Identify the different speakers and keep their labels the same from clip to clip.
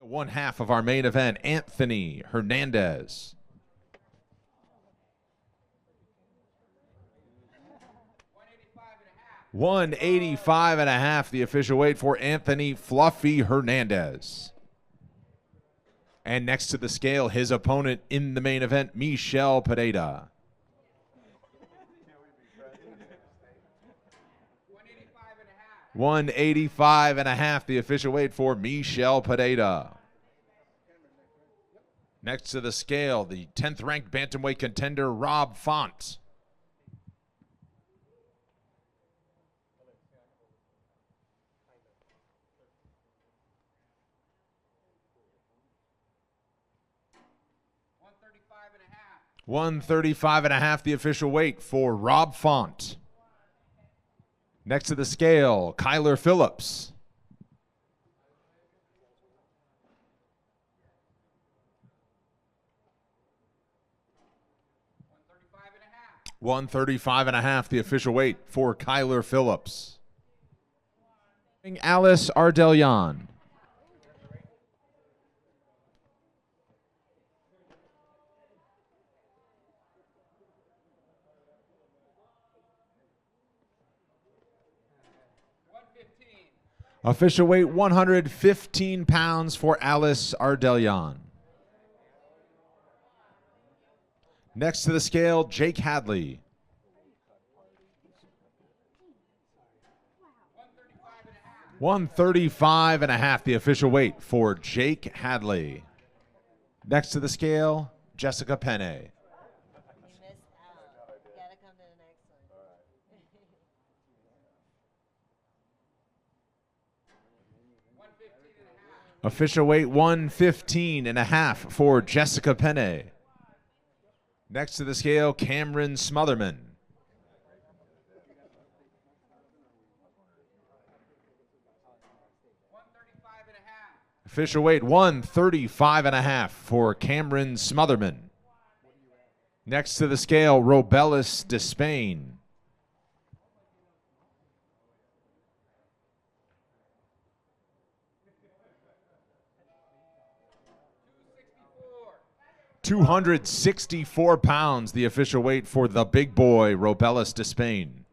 Speaker 1: One half of our main event, Anthony Hernandez. $185.5, the official weight for Anthony Fluffy Hernandez. And next to the scale, his opponent in the main event, Michel Pereira. $185.5, the official weight for Michel Pereira. Next to the scale, the 10th ranked bantamweight contender, Rob Font. $135.5, the official weight for Rob Font. Next to the scale, Phillips. $135.5, the official weight for Phillips. Alice Ardelian. Official weight 115 pounds for Alice Ardelian. Next to the scale, Jake Hadley. $135.5, the official weight for Jake Hadley. Next to the scale, Jessica Penne. Official weight 115.5 for Jessica Penne. Next to the scale, Cameron Smotherman. Official weight 135.5 for Cameron Smotherman. Next to the scale, Robellis Despaigne. £264, the official weight for the big boy, Robellis Despaigne.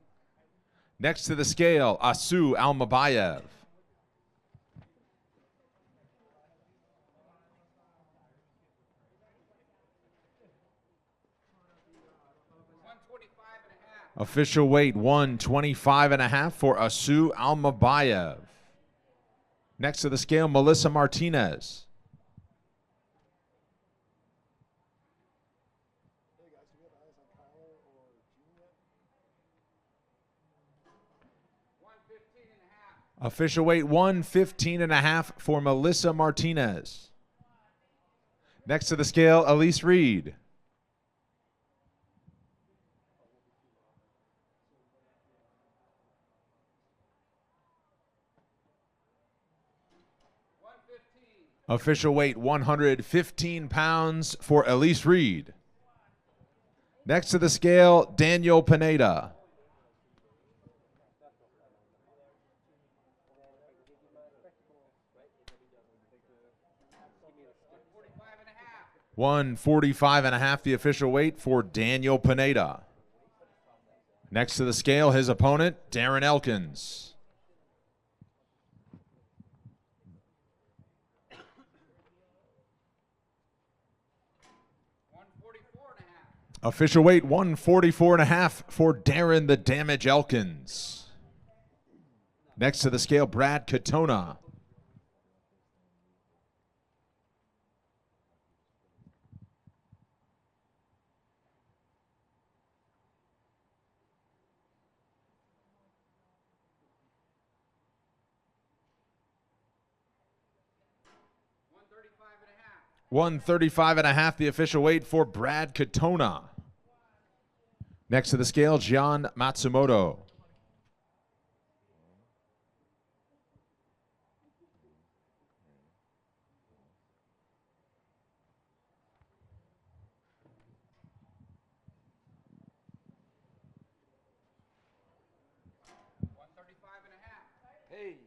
Speaker 1: Next to the scale, Asu Almabayev. Official weight 125.5 for Asu Almabayev. Next to the scale, Melissa Martinez. Official weight 115.5 for Melissa Martinez. Next to the scale, Elise Reed. Official weight 115 pounds for Elise Reed. Next to the scale, Daniel Pineda. $145.5, the official weight for Daniel Pineda. Next to the scale, his opponent, Darren Elkins. Official weight 144.5 for Darren the Damage Elkins. Next to the scale, Brad Katona. $135.5, the official weight for Brad Katona. Next to the scale, Gian Matsumoto.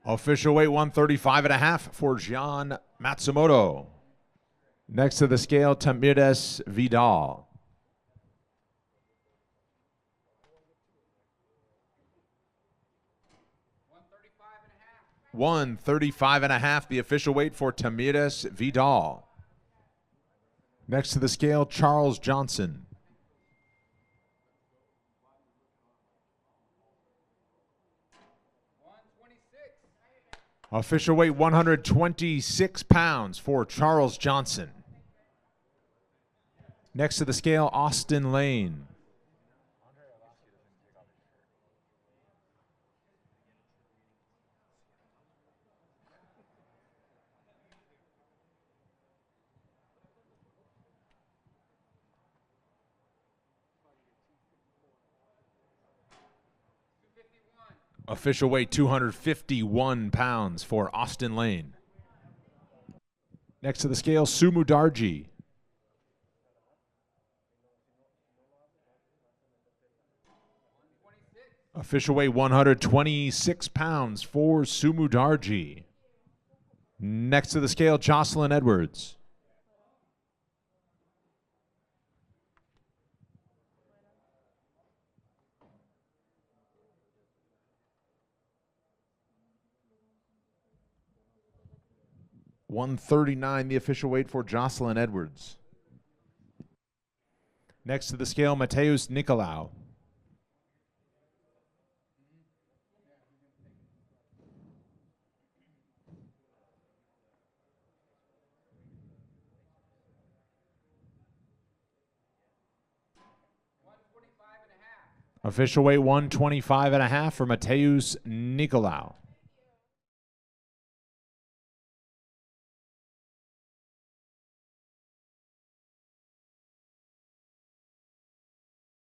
Speaker 1: Official weight 135.5 for Gian Matsumoto. Next to the scale, Tamides Vidal. 135.5, the official weight for Tamides Vidal. Next to the scale, Charles Johnson. Official weight 126 pounds for Charles Johnson. Next to the scale, Austin Lane. Official weight 251 pounds for Austin Lane. Next to the scale, Sumu Darji. Official weight 126 pounds for Sumu Darji. Next to the scale, Jocelyn Edwards. $139, the official weight for Jocelyn Edwards. Next to the scale, Mateus Nicolau. Official weight 125.5 for Mateus Nicolau.